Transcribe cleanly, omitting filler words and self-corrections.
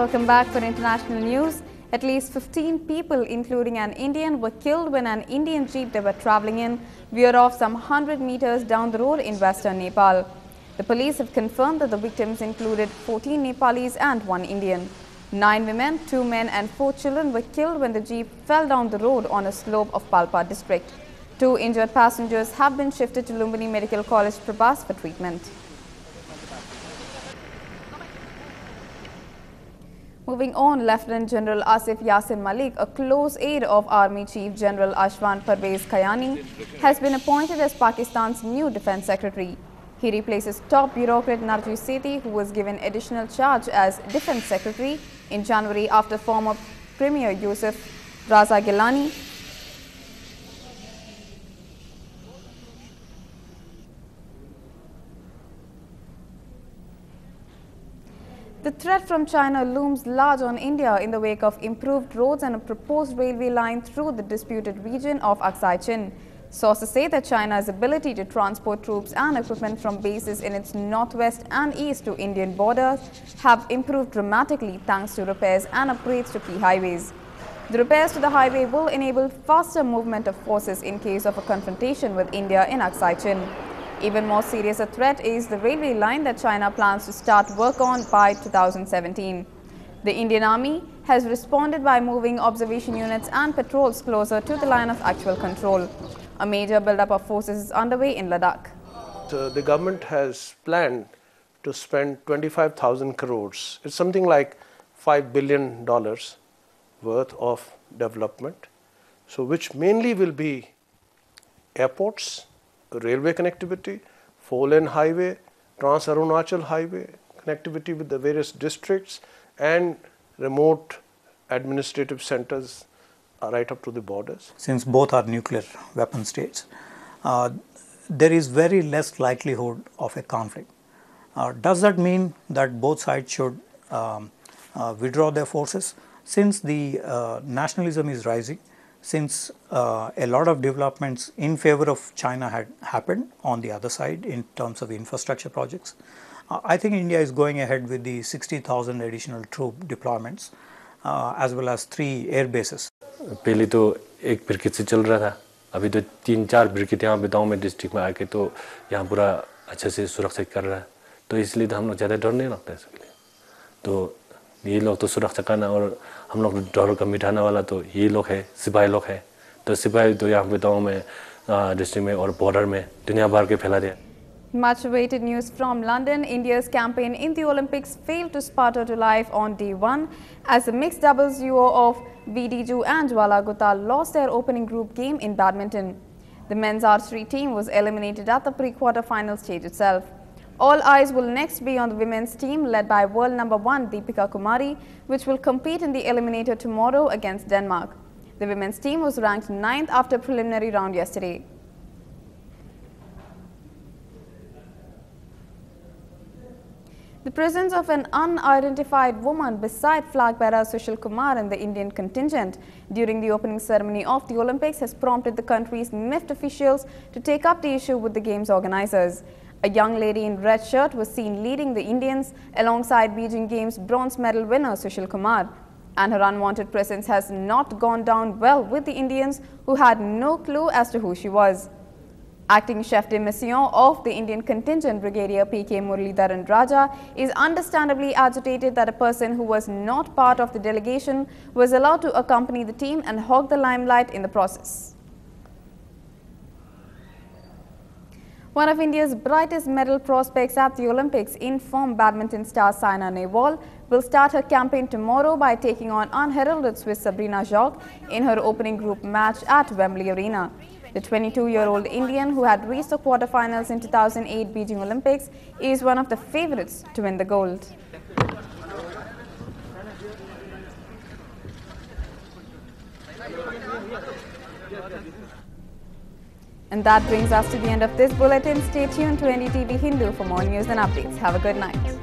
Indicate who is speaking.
Speaker 1: Welcome back for international news. At least 15 people, including an Indian, were killed when an Indian jeep they were travelling in veered off some 100 meters down the road in western Nepal. The police have confirmed that the victims included 14 Nepalis and 1 Indian. 9 women, 2 men and 4 children were killed when the jeep fell down the road on a slope of Palpa district. 2 injured passengers have been shifted to Lumbini Medical College Prabhas for treatment. Moving on, Lieutenant General Asif Yasir Malik, a close aide of Army Chief General Ashwan Parvez Kayani, has been appointed as Pakistan's new Defence Secretary. He replaces top bureaucrat Narji Sethi, who was given additional charge as Defence Secretary in January after former Premier Yusuf Raza Gilani The threat from China looms large on India in the wake of improved roads and a proposed railway line through the disputed region of Aksai Chin. Sources say that China's ability to transport troops and equipment from bases in its northwest and east to Indian borders have improved dramatically thanks to repairs and upgrades to key highways. The repairs to the highway will enable faster movement of forces in case of a confrontation with India in Aksai Chin. Even more serious a threat is the railway line that China plans to start work on by 2017. The Indian Army has responded by moving observation units and patrols closer to the line of actual control. A major buildup of forces is underway in Ladakh.
Speaker 2: The government has planned to spend 25,000 crores. It's something like $5 billion worth of development. So which mainly will be airports, railway connectivity, 4-lane highway, Trans-Arunachal highway, connectivity with the various districts and remote administrative centers right up to the borders.
Speaker 3: Since both are nuclear weapon states, there is very less likelihood of a conflict. Does that mean that both sides should withdraw their forces? Since the nationalism is rising, since a lot of developments in favor of China had happened on the other side in terms of infrastructure projects, I think India is going ahead with the 60,000 additional troop deployments as well as 3 air bases.
Speaker 4: पहले तो एक briquette से चल रहा था, अभी तो 3-4 briquette यहाँ पे गाँव में डिस्ट्रिक्ट में आके तो यहाँ पूरा अच्छे से सुरक्षित कर रहा है, तो इसलिए तो हम लोग ज़्यादा डर नहीं लगता है इसके लिए। तो ये लोग तो सुरक्षा करना और हम लोग डर का मिटाने वाला तो ये लोग है, सिपाही लोग है, तो सिपाही तो यहाँ पे गाँव में डिस्ट्रिक्ट में और बॉर्डर में दुनिया भर के फैला दिया।
Speaker 1: Much awaited news from London. India's campaign in the Olympics failed to sputter to life on day 1 as the mixed doubles duo of Vidiju and Jwala Gutta lost their opening group game in badminton. The men's archery team was eliminated at the pre-quarter final stage itself. All eyes will next be on the women's team led by world number 1 Deepika Kumari, which will compete in the eliminator tomorrow against Denmark. The women's team was ranked 9th after preliminary round yesterday. The presence of an unidentified woman beside flag bearer Sushil Kumar in the Indian contingent during the opening ceremony of the Olympics has prompted the country's MIFT officials to take up the issue with the game's organizers. A young lady in red shirt was seen leading the Indians alongside Beijing Games bronze medal winner Sushil Kumar. And her unwanted presence has not gone down well with the Indians, who had no clue as to who she was. Acting chef de mission of the Indian contingent, Brigadier P.K. Muralidharan Raja, is understandably agitated that a person who was not part of the delegation was allowed to accompany the team and hog the limelight in the process. One of India's brightest medal prospects at the Olympics, in-form badminton star Saina Nehwal, will start her campaign tomorrow by taking on unheralded Swiss Sabrina Jacques in her opening group match at Wembley Arena. The 22-year-old Indian, who had reached the quarterfinals in 2008 Beijing Olympics, is one of the favorites to win the gold. And that brings us to the end of this bulletin. Stay tuned to NDTV Hindu for more news and updates. Have a good night.